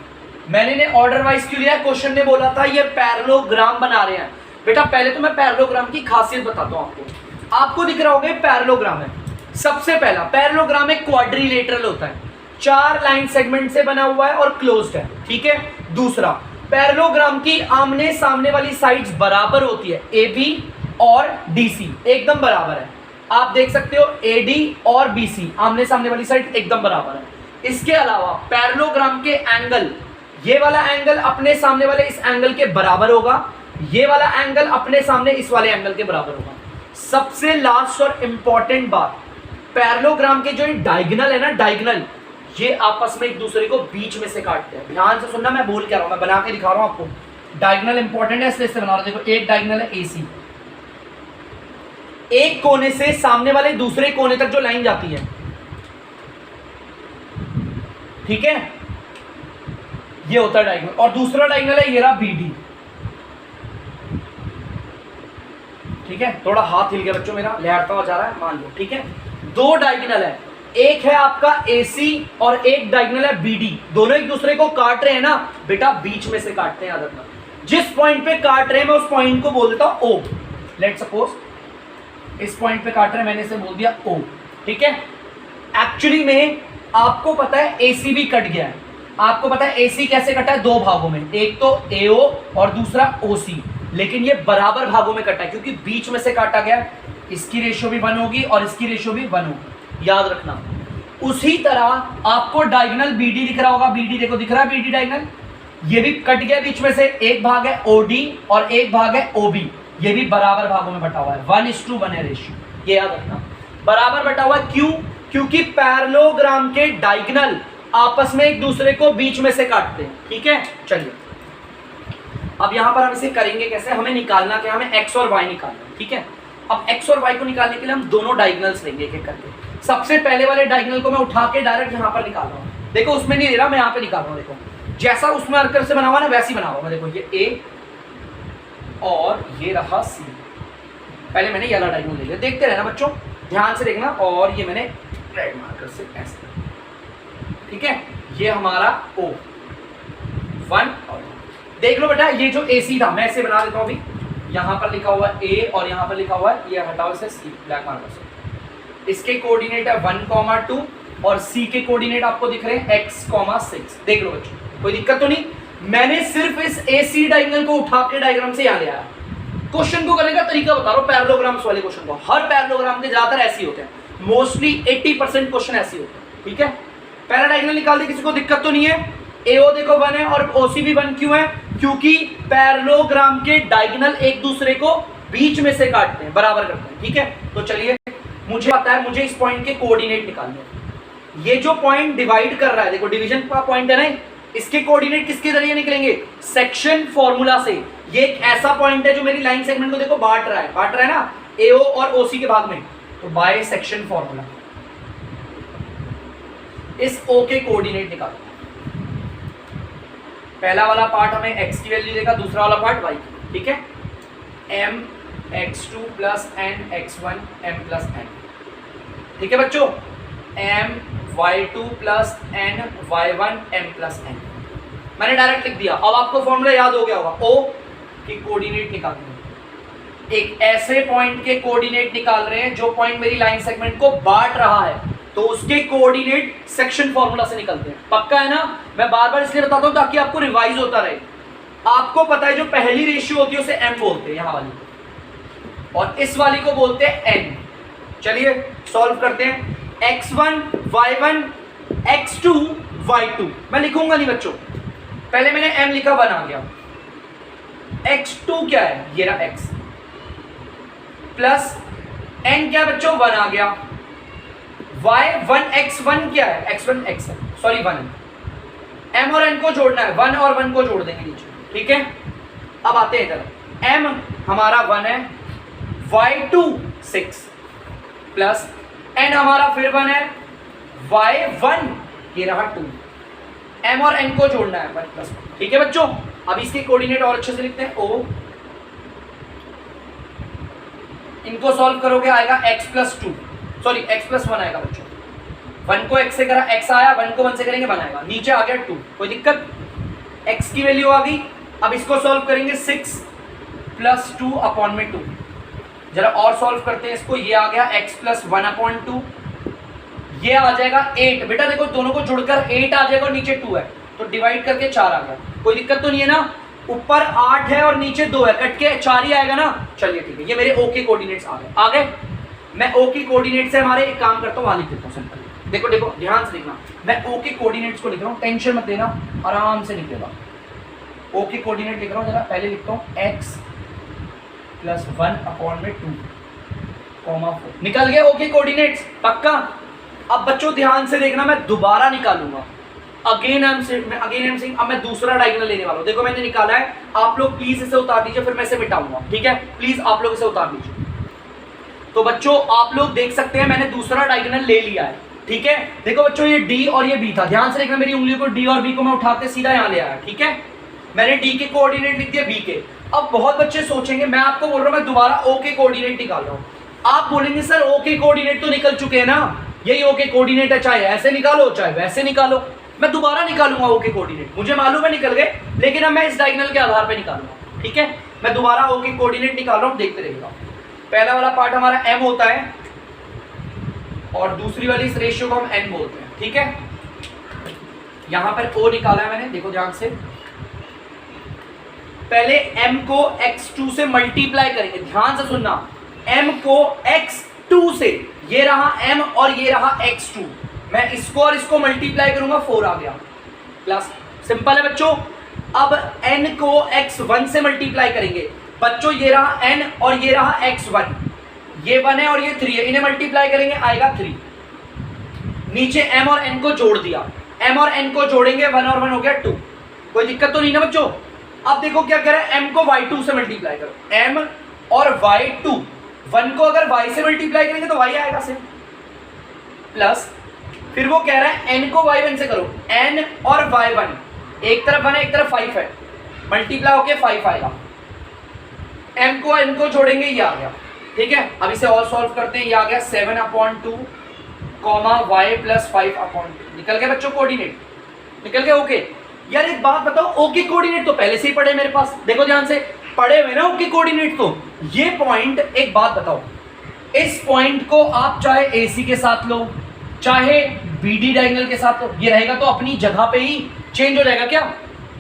मैंने इन्हें ऑर्डर वाइज क्यों लिया? क्वेश्चन ने बोला था ये पैरेललोग्राम बना रहे हैं। बेटा पहले तो मैं पैरेललोग्राम की खासियत बताता हूं आपको। आपको दिख रहा होगा पैरेललोग्राम है, सबसे पहला पैरेललोग्राम एक क्वाड्रिलेटरल होता है, 4 लाइन सेगमेंट से बना हुआ है और क्लोज्ड है, ठीक है। दूसरा, पैरेललोग्राम की आमने सामने वाली साइड्स बराबर होती है, AB और DC एकदम बराबर है। आप देख सकते हो AD और BC आमने सामने वाली साइड एकदम बराबर है। इसके अलावा पैरेललोग्राम के एंगल, ये वाला एंगल अपने सामने वाले इस एंगल के बराबर होगा, ये वाला एंगल अपने सामने इस वाले एंगल के बराबर होगा। सबसे लास्ट और इंपॉर्टेंट बात, पैरेललोग्राम के जो ये डायगोनल है ना, डायगोनल, ये आपस में एक दूसरे को बीच में से काटते हैं। ध्यान से सुनना, मैं बोल क्या रहा हूं, मैं बना के दिखा रहा हूं आपको। डायगोनल इंपॉर्टेंट है इसलिए से बना रहा हूं। देखो एक डायगोनल है AC, एक कोने से सामने वाले दूसरे कोने तक जो लाइन जाती है, ठीक है, ये होता है डायगोनल। और दूसरा डायगोनल है ये रहा BD, ठीक है। थोड़ा हाथ हिल गया बच्चों मेरा, लहरता हुआ जा रहा है, मान लो, ठीक है। दो डायगोनल है, एक है आपका AC और एक डायगोनल है BD, दोनों एक दूसरे को काट रहे हैं ना बेटा, बीच में से काटते हैं। याद रखना, जिस पॉइंट पे काट रहे हैं मैं उस पॉइंट को बोल देता हूं O। लेट सपोज इस पॉइंट पे काट रहे हैं, मैंने इसे बोल दिया O, ठीक है। एक्चुअली में आपको पता है AC भी कट गया है। आपको पता है AC कैसे कटा है, दो भागों में, एक तो AO और दूसरा OC, लेकिन ये बराबर भागों में कटा है क्योंकि बीच में से काटा गया। इसकी रेशियो भी 1 होगी और इसकी रेशियो भी 1 होगी, याद रखना। उसी तरह आपको डायगोनल BD दिख रहा होगा, BD देखो दिख रहा है, BD डायगोनल, ये भी कट गया बीच में से। एक भाग है OD और एक भाग है OB, ये भी बराबर भागों में बटा हुआ है, 1:1 है रेशियो, ये याद रखना, बराबर बटा हुआ है। क्यों? क्योंकि पैरेललोग्राम के डायगोनल आपस में एक दूसरे को बीच में से काटते हैं, ठीक है। चलिए अब यहां पर हम इसे करेंगे कैसे, हमें निकालना क्या, हमें x और y निकालना है, ठीक है। अब x और y को निकालने के लिए हम दोनों डायगोनल्स लेंगे एक एक करके। सबसे पहले वाले डायगोनल को मैं उठा के डायरेक्ट यहां पर निकाल रहा हूं, देखो उसमें नहीं ले रहा, मैं यहां पे निकाल रहा हूं। देखो जैसा उसमें अर्कर से बना हुआ ना वैसे ही बना हुआ मैं, देखो ये A और ये रहा C। पहले मैंने ये वाला डायगोनल ले लिया, देखते रहना बच्चों, ध्यान से देखना। और ये मैंने रेड मार्कर से ऐसे, ठीक है, ये हमारा O1 और देख लो बेटा, ये जो AC था मैं ऐसे बना देता हूं अभी, यहां पर लिखा हुआ है A और यहां पर लिखा हुआ है, ये हटाओ इसे C ब्लैक मार्कर से। इसके कोऑर्डिनेट है 1,2 और C के कोऑर्डिनेट आपको दिख रहे हैं x,6। देख लो बच्चों, कोई दिक्कत तो नहीं। मैंने सिर्फ इस AC डायगोनल को उठा के डायग्राम से यहां ले आया। क्वेश्चन को करने का तरीका बता रहा हूं, पैरेललोग्राम्स वाले क्वेश्चन को। हर पैरेललोग्राम के ज्यादातर ऐसे होते हैं, मोस्टली 80% क्वेश्चन ऐसे होते हैं, ठीक है। पहला डायगोनल निकाल दे, किसी को दिक्कत तो नहीं है। AO देखो 1 है और OC भी 1 क्यों है, क्योंकि पैरेललोग्राम के डायगोनल एक दूसरे को बीच में से काटते हैं, बराबर करते हैं, ठीक है। तो चलिए, मुझे पता है मुझे इस पॉइंट के कोऑर्डिनेट निकालने हैं। ये जो पॉइंट डिवाइड कर रहा है, देखो डिवीजन का पॉइंट है ना, इसके कोऑर्डिनेट किसके जरिए निकलेंगे, सेक्शन फॉर्मूला से। ये एक ऐसा पॉइंट है जो मेरी लाइन सेगमेंट को देखो बांट रहा है ना AO और OC के भाग में, तो बाय सेक्शन फॉर्मूला इस O के कोऑर्डिनेट निकालो। पहला वाला पार्ट हमें x की वैल्यू देगा, दूसरा वाला पार्ट y, ठीक है। mx2 plus n x1 m plus n, ठीक है बच्चों। my2 plus n y1 m plus n, मैंने डायरेक्ट लिख दिया। अब आपको फॉर्मूला याद हो गया होगा, O की कोऑर्डिनेट निकालनी है। एक ऐसे पॉइंट के कोऑर्डिनेट निकाल रहे हैं जो पॉइंट मेरी लाइन सेगमेंट को बांट रहा है, तो उसके कोऑर्डिनेट सेक्शन फॉर्मूला से निकलते हैं। पक्का है ना? मैं बार बार इसलिए बताता हूं ताकि आपको रिवाइज होता रहे। आपको पता है जो पहली रेशियो होती है उसे m बोलते हैं, यहां वाली, और इस वाली को बोलते हैं n। चलिए सॉल्व करते हैं। x1 y1 x2 y2, मैं लिखूंगा नहीं बच्चों, पहले मैंने m लिखा, 1 आ गया। x2 क्या है, ये रहा x, प्लस n क्या बच्चों, 1 आ गया। y1 x1 क्या है, x1 x है, सॉरी 1 है। m और n को जोड़ना है, 1 और 1 को जोड़ देंगे नीचे, ठीक है। अब आते हैं इधर, m हमारा 1 है, y2 6 प्लस n हमारा फिर 1 है, y1 ये रहा 2। m और n को जोड़ना है 1 प्लस 1, ठीक है बच्चों। अब इसके कोऑर्डिनेट और अच्छे से लिखते हैं, o, इनको सॉल्व करोगे आएगा x plus 2, sorry x plus 1 आएगा बच्चों। 1 को x से करा, x आया, 1 को 1 से करेंगे 1 आएगा, नीचे आ गया 2, कोई दिक्कत। x की वैल्यू आ गई। अब इसको सॉल्व करेंगे, 6 प्लस 2 अपॉन में 2। जरा और सॉल्व करते हैं इसको, ये आ गया x प्लस 1 अपॉन 2, ये आ जाएगा 8। बेटा देखो दोनों को जुड़कर 8 आ जाएगा और नीचे 2 है, तो डिवाइड करके 4 आ गया, कोई दिक्कत तो नहीं है ना। ऊपर 8 है और नीचे 2 है, कट के 4 ही आएगा ना। चलिए ठीक है, ये मेरे O के कोऑर्डिनेट्स आ गए। मैं O के कोऑर्डिनेट से हमारे एक काम करता हूँ, वहां लिख देता हूँ सिंपल। देखो देखो ध्यान से देखना, मैं O के कोऑर्डिनेट्स को लिख रहा हूँ, टेंशन मत लेना, आराम से निकलेगा। O के कोऑर्डिनेट लिख रहा हूँ, जरा पहले लिखता हूँ x प्लस 1 अपॉन में 2, 4 निकल गए ओके कोऑर्डिनेट्स पक्का। अब बच्चों ध्यान से देखना, मैं दोबारा निकालूंगा। अगेन आई एम सेइंग अब मैं दूसरा डायगोनल लेने वाला हूं। देखो मैंने निकाला है, आप लोग प्लीज इसे उतार दीजिए, फिर मैं इसे मिटाऊंगा, ठीक है? प्लीज आप लोग इसे उतार दीजिए। तो बच्चों आप लोग देख सकते हैं मैंने दूसरा डायगोनल ले लिया है, ठीक है? देखो बच्चों ये डी और ये बी था, ध्यान से देखना, मेरी उंगलियों को डी और बी को मैं उठाते सीधा यहाँ ले आया, ठीक है? मैंने डी के कोऑर्डिनेट लिख दिया बी के। अब बहुत बच्चे सोचेंगे, मैं आपको बोल रहा हूँ मैं दोबारा ओ के कोऑर्डिनेट निकाल रहा हूँ। आप बोलेंगे सर ओ के कोऑर्डिनेट तो निकल चुके हैं ना, यही ओ के कोऑर्डिनेट है, चाहे ऐसे निकालो चाहे वैसे निकालो। मैं दोबारा निकालूंगा ओ के कोऑर्डिनेट, मुझे मालूम है निकल गए, लेकिन अब मैं इस डायगोनल के आधार पे निकालूंगा, ठीक है? मैं दोबारा ओ के कोऑर्डिनेट निकाल रहा हूँ, देखते रहिएगा। पहला वाला पार्ट हमारा m होता है और दूसरी वाली इस रेशियो को हम n बोलते हैं, ठीक है? यहां पर o निकाला है मैंने, देखो ध्यान से। पहले m को x2 से मल्टीप्लाई करेंगे, ध्यान से सुनना, m को x2 से, ये रहा m और ये रहा x2, मैं इसको और इसको मल्टीप्लाई करूंगा, 4 आ गया प्लस। सिंपल है बच्चों। अब n को x1 से मल्टीप्लाई करेंगे, बच्चों ये रहा n और ये रहा x1, ये 1 है और ये 3 है, इन्हें मल्टीप्लाई करेंगे आएगा 3। नीचे m और n को जोड़ दिया, m और n को जोड़ेंगे 1 और 1 हो गया 2, कोई दिक्कत तो नहीं ना बच्चों? अब देखो क्या कह रहा है, m को y2 से मल्टीप्लाई करो, m और y2, 1 को अगर y से मल्टीप्लाई करेंगे तो y आएगा सिर्फ, प्लस फिर वो कह रहा है n को y1 से करो, n और y1, एक तरफ 1 है एक तरफ 5 है, मल्टीप्लाई होके 5 आएगा, m को n को जोड़ेंगे ये आ गया, ठीक है? अब इसे और सॉल्व करते हैं, ये आ गया 7/2 y + 5/2। निकल गए बच्चों कोऑर्डिनेट, निकल गए ओके। यार एक बात बताओ, ओके कोऑर्डिनेट तो पहले से ही पड़े मेरे पास, देखो ध्यान से, पड़े हुए ना ओके कोऑर्डिनेट। तो ये पॉइंट, एक बात बताओ, इस पॉइंट को आप चाहे AC के साथ लो चाहे BD डायगोनल के साथ लो, ये रहेगा तो अपनी जगह पे ही चेंज हो जाएगा क्या?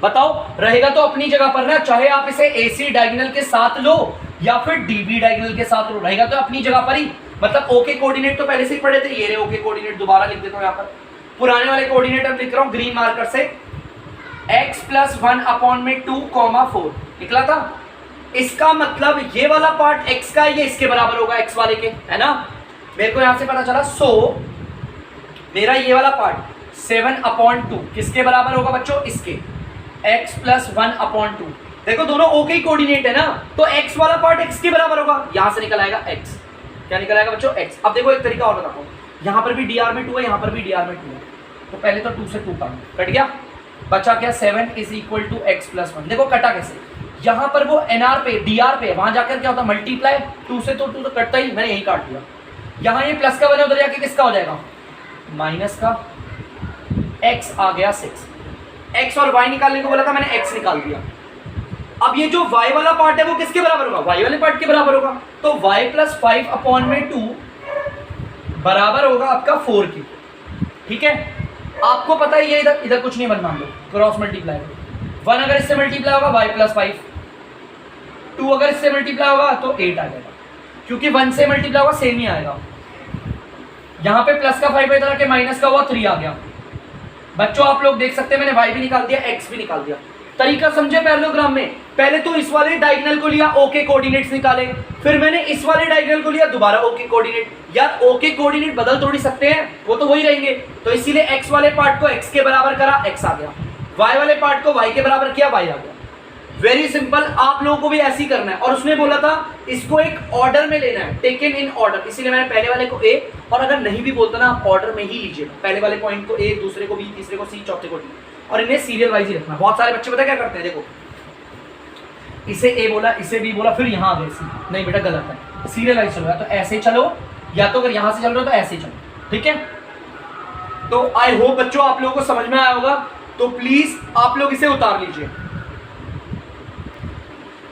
बताओ, रहेगा तो अपनी जगह पर ना, चाहे आप इसे AC डायगोनल के साथ लो या फिर DB डायगोनल के साथ लो, रहेगा तो अपनी जगह पर ही। मतलब ओके कोऑर्डिनेट तो पहले से ही पढ़े थे, ये रहे ओके कोऑर्डिनेट, दोबारा लिख देता हूं यहाँ पर। पुराने वाले कोऑर्डिनेट अब लिख रहा हूँ ग्रीन मार्कर से, x + 1/2, 4 निकला था। इसका मतलब ये वाला पार्ट x का, ये इसके बराबर होगा x वाले के, है ना? मेरे को यहां से पता चला। सो मेरा ये वाला पार्ट 7/2 किसके बराबर होगा बच्चों? इसके, x + 1/2। देखो दोनों ओके कोऑर्डिनेट है ना, तो x वाला पार्ट x के बराबर होगा, यहां से निकल आएगा x। क्या निकल आएगा बच्चों? x। अब देखो एक तरीका और बताता हूँ, यहाँ पर भी dr में 2 है, यहाँ पर भी dr में 2 है, तो पहले तो 2 से 2 कट गया, बचा क्या? 7 = x + 1। देखो कटा कैसे, यहाँ पर वो nr पे dr पे, वहां जाकर क्या होता है मल्टीप्लाई, 2 से तो 2 तो कटता ही, मैंने यही काट दिया। यहाँ ये प्लस का बने, उधर जाके किसका हो जाएगा? माइनस का। x आ गया 6, x और y निकालने को बोला था मैंने, x निकाल दिया। अब ये जो y वाला पार्ट है वो किसके बराबर होगा? y वाले पार्ट के बराबर होगा, तो y + 5/2 बराबर होगा आपका 4 की, ठीक है? आपको पता है ये इधर कुछ नहीं बनना, हम लोग क्रॉस मल्टीप्लाई, 1 अगर इससे मल्टीप्लाई होगा y + 5, 2 अगर इससे मल्टीप्लाई होगा तो 8 आ जाएगा, क्योंकि 1 से मल्टीप्लाई होगा सेम ही आएगा। यहाँ पे प्लस का 5 इधर आके माइनस का हुआ 3 आ गया। बच्चों आप लोग देख सकते हैं मैंने y भी निकाल दिया, x भी निकाल दिया। तरीका समझे पैरेललोग्राम में? पहले तो इस वाले डायगोनल को लिया, ओके कोऑर्डिनेट्स निकाले, फिर मैंने इस वाले डायगोनल को लिया, दोबारा ओके कोऑर्डिनेट। यार ओके कोऑर्डिनेट बदल थोड़ी सकते हैं, वो तो वही रहेंगे, तो इसीलिए x वाले पार्ट को x के बराबर करा, x आ गया, y वाले पार्ट को y के बराबर किया, y आ गया। वेरी सिंपल, आप लोगों को भी ऐसे ही करना है। और उसने बोला था इसको एक ऑर्डर में लेना है, टेकन इन ऑर्डर, इसीलिए मैंने पहले वाले को A, और अगर नहीं भी बोलता ना आप ऑर्डर में ही लीजिए, पहले वाले पॉइंट को A, दूसरे को B, तीसरे को C, चौथे को D, और इन्हें सीरियल वाइज ही रखना। बहुत सारे बच्चे पता क्या करते हैं, देखो इसे A बोला, इसे B बोला, फिर यहाँ आ गए C, नहीं बेटा गलत है, सीरियल वाइज चलो, या तो ऐसे चलो या तो अगर यहाँ से चल रहे हो तो ऐसे चलो, ठीक है? तो आई होप बच्चों आप लोगों को समझ में आया होगा, तो प्लीज आप लोग इसे उतार लीजिए।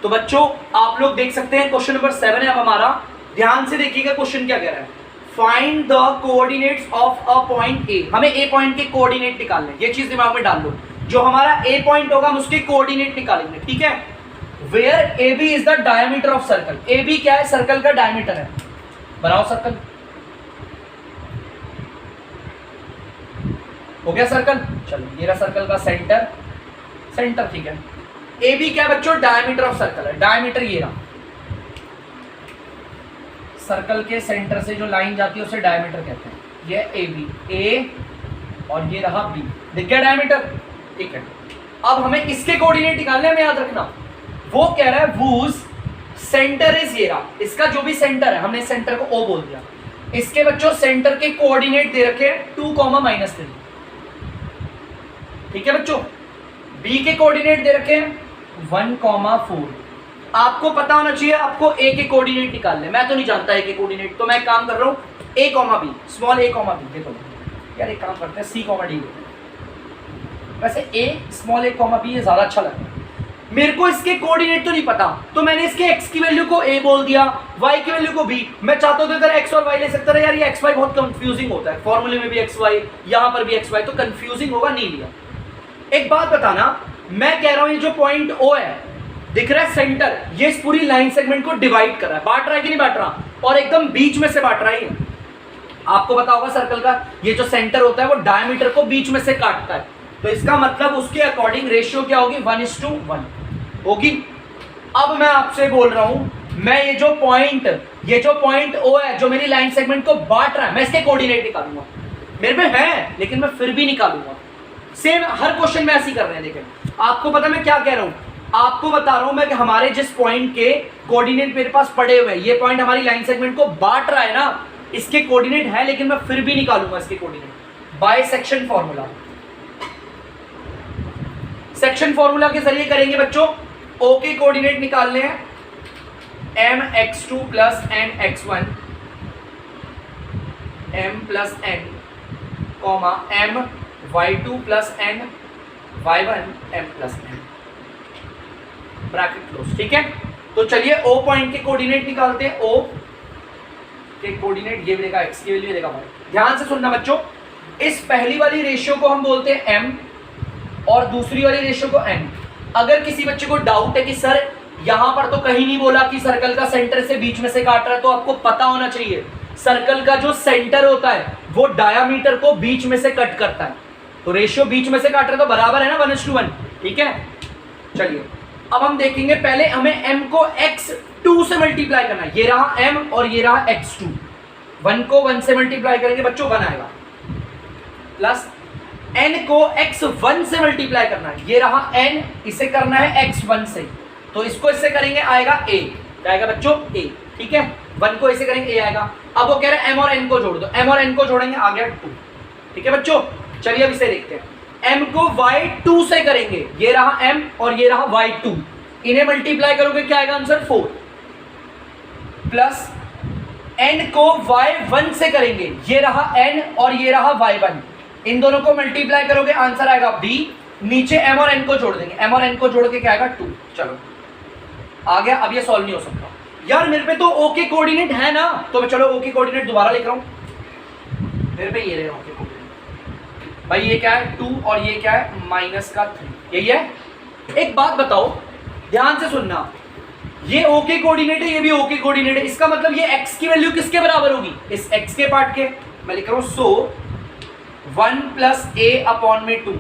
तो बच्चों आप लोग देख सकते हैं क्वेश्चन नंबर 7 है अब हमारा, ध्यान से देखिएगा क्वेश्चन क्या कह रहा है। Find the coordinates of a point A, हमें ए पॉइंट के कोऑर्डिनेट निकालने, ये चीज दिमाग में डाल लो, जो हमारा ए पॉइंट होगा हम उसके कोऑर्डिनेट निकालेंगे, ठीक है? Where A B is the diameter of circle, A B क्या है? सर्कल का डायमीटर है। बनाओ सर्कल, हो गया सर्कल, चलो ये रहा सर्कल का सेंटर, सेंटर ठीक है। ए बी क्या बच्चों? डायमीटर ऑफ सर्कल है, डायमीटर ये रहा, सर्कल के सेंटर से जो लाइन जाती है उसे डायमीटर कहते हैं। ये ए बी, ए और ये रहा बी, दिख गया डायमीटर, ठीक है। अब हमें इसके कोऑर्डिनेट निकालने में याद रखना, वो कह रहा है वूज सेंटर इज ये रहा, इसका जो भी सेंटर है, हमने सेंटर को ओ बोल दिया, इसके बच्चों सेंटर के कोऑर्डिनेट दे रखे 2,-3, ठीक है बच्चों। बी के कोऑर्डिनेट दे रखे हैं 1,4। आपको पता होना चाहिए आपको ए के कोऑर्डिनेट निकालने, मैं तो नहीं जानता ए के कोऑर्डिनेट, तो मैं काम कर रहा हूं ए कॉमा बी, स्मॉल ए कॉमा बी। देखो यार एक काम करते हैं सी कॉमा डी, वैसे ए स्मॉल ए कॉमा बी ये ज्यादा अच्छा लगता है। मेरे को इसके कोऑर्डिनेट तो नहीं पता, तो मैंने इसके x की वैल्यू को a बोल दिया, y की वैल्यू को b। मैं चाहता हूं तो इधर x और y ले सकता है, यार ये xy बहुत कंफ्यूजिंग होता है, फॉर्मूले में भी xy, यहां पर भी xy, तो कंफ्यूजिंग होगा, नहीं लिया। एक बात बताना, मैं कह रहा हूं ये जो पॉइंट O है, दिख रहा है सेंटर, ये इस पूरी लाइन सेगमेंट को डिवाइड कर रहा है, बांट रहा है कि नहीं बांट रहा, और एकदम बीच में से बांट रहा है। आपको पता होगा सर्कल का ये जो सेंटर होता है वो डायमीटर को बीच में से काटता है, तो इसका मतलब उसके अकॉर्डिंग रेशियो क्या होगी, 1:1 होगी। अब मैं आपसे बोल रहा हूं, मैं ये जो पॉइंट O है जो मेरी लाइन सेगमेंट को बांट रहा है, मैं इसके कोऑर्डिनेट निकालूंगा। मेरे पे है लेकिन मैं फिर भी निकालूंगा। सेम हर क्वेश्चन में ऐसे ही कर रहे हैं। देखें आपको पता मैं क्या कह रहा हूं, आपको बता रहा हूं मैं कि हमारे जिस पॉइंट के कोऑर्डिनेट मेरे पास पड़े हुए हैं, ये पॉइंट हमारी लाइन सेगमेंट को बांट रहा है ना, इसके कोऑर्डिनेट है, लेकिन मैं फिर भी निकालूंगा इसके coordinate by section formula. Section formula के जरिए करेंगे बच्चों। O के कोऑर्डिनेट निकालने हैं mx2 plus nx1 m plus n comma my2 plus ny1 m plus n, bracket close, ठीक है। तो चलिए O पॉइंट के कोऑर्डिनेट निकालते हैं। O के कोऑर्डिनेट ये भी देगा x की वैल्यू देगा y। ध्यान से सुनना बच्चों, इस पहली वाली रेशियो को हम बोलते हैं m और दूसरी वाली रेशियो को n। अगर किसी बच्चे को डाउट है कि सर यहां पर तो कहीं नहीं बोला कि सर्कल का सेंटर से बीच में से काट रहा है, तो आपको पता होना चाहिए सर्कल का जो सेंटर होता है वो डायामीटर को बीच में से कट करता है, तो रेशियो बीच में से काट रहा है तो बराबर है ना 1:1, ठीक है। चलिए अब हम देखेंगे, पहले हमें m को x2 से मल्टीप्लाई करना है, ये रहा m और ये रहा x2, 1 को 1 से मल्टीप्लाई करेंगे बच्चों 1 आएगा, प्लस n को x1 से मल्टीप्लाई करना है, ये रहा n, इसे करना है x1 से, तो इसको इससे करेंगे आएगा a, आएगा बच्चों a, ठीक है। 1 को इसे करेंगे a आएगा। अब वो कह रहे हैं m और n को जोड़ दो, m और n को जोड़ेंगे आ गया 2, ठीक है बच्चों। चलिए अब इसे देखते हैं, m को y2 से करेंगे, ये रहा m और ये रहा y2, इन्हें मल्टीप्लाई करोगे क्या आएगा आंसर 4, प्लस n को y1 से करेंगे, ये रहा n और ये रहा y1, इन दोनों को मल्टीप्लाई करोगे आंसर आएगा b, नीचे m और n को जोड़ देंगे, m और n को जोड़ के क्या आएगा 2। चलो आ गया। अब ये सॉल्व नहीं हो सकता यार, मेरे पे तो o के कोऑर्डिनेट है ना, तो मैं चलो o के कोऑर्डिनेट दोबारा लिख रहा हूं, मेरे पे ये रहे o के कोऑर्डिनेट। भाई ये क्या है 2 और ये क्या है -3, यही है। एक बात बताओ, ध्यान से सुनना, ये o के कोऑर्डिनेट है, ये भी o के कोऑर्डिनेट है, इसका मतलब ये x की वैल्यू किसके बराबर होगी, इस x के पार्ट के। मैं लिख रहा हूं सो 1 प्लस a अपॉन में 2,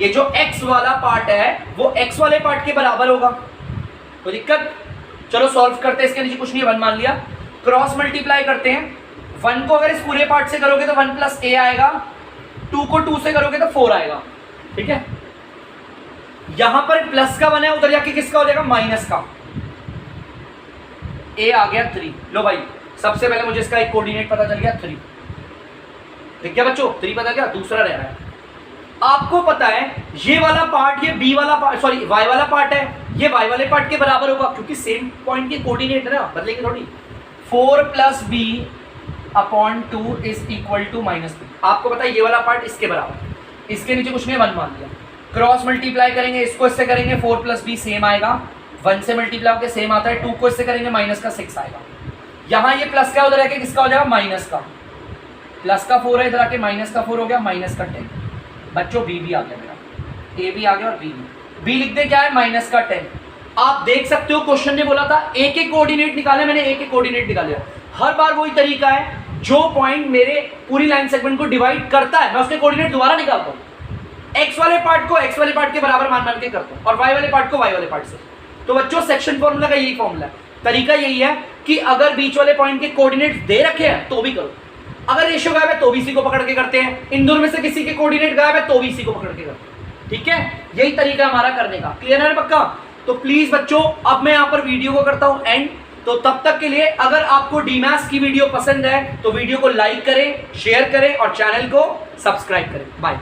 ये जो x वाला पार्ट है वो x वाले पार्ट के बराबर होगा, कोई दिक्कत। चलो सॉल्व करते हैं, इसके नीचे कुछ नहीं है 1 मान लिया, क्रॉस मल्टीप्लाई करते हैं। 1 को अगर इस पूरे पार्ट से करोगे तो 1 प्लस a आएगा, 2 को 2 से करोगे तो 4 आएगा, ठीक है। यहां पर प्लस का 1 है, उधर जाके किसका हो जाएगा माइनस का, a आ गया 3। लो भाई सबसे पहले मुझे इसका एक कोऑर्डिनेट पता चल गया 3, ठीक है बच्चों, 3 पता क्या, दूसरा रह रहा है। आपको पता है ये वाला पार्ट, ये b वाला पार्ट, सॉरी y वाला पार्ट है, ये y वाले पार्ट के बराबर होगा, क्योंकि सेम पॉइंट के कोऑर्डिनेट है ना, बदलेंगे थोड़ी। 4 plus b upon 2 is equal to -3। आपको पता है ये वाला पार्ट इसके बराबर, इसके नीचे कुछ नहीं 1 मान लिया। क्रॉस मल्टीप्लाई करेंगे, इसको इससे करेंगे 4 प्लस b सेम आएगा, 1 से मल्टीप्लाई होकर सेम आता है, 2 को इससे करेंगे -6 आएगा। यहाँ ये प्लस का उधर आके किसका हो जाएगा माइनस का, प्लस का 4 है इधर आके माइनस का 4 हो गया, -10। बच्चों b भी आ गया मेरा, a भी आ गया और b लिख दे क्या है -10। आप देख सकते हो क्वेश्चन ने बोला था a के कोऑर्डिनेट निकाले, मैंने a के कोऑर्डिनेट निकाले। हर बार वही तरीका है, जो पॉइंट मेरे पूरी लाइन सेगमेंट को डिवाइड करता है मैं उसके कोऑर्डिनेट दोबारा निकालता हूँ। x वाले पार्ट को x वाले पार्ट के बराबर मान मान के करता हूँ और y वाले पार्ट को y वाले पार्ट से। तो बच्चों सेक्शन फॉर्मूला का यही फॉर्मूला है, तरीका यही है कि अगर बीच वाले पॉइंट के कोऑर्डिनेट्स दे रखे हैं तो भी करो, अगर रेशियो गायब है तो भी इसी को पकड़ के करते हैं, इन दोनों में से किसी के कोऑर्डिनेट गायब है तो भी इसी को पकड़ के करते हैं। ठीक है, यही तरीका हमारा करने का। क्लियर है पक्का? तो प्लीज बच्चों अब मैं यहां पर वीडियो को करता हूं एंड। तो तब तक के लिए अगर आपको डीमैथ्स की वीडियो पसंद है तो वीडियो को लाइक करें, शेयर करें और चैनल को सब्सक्राइब करें। बाय।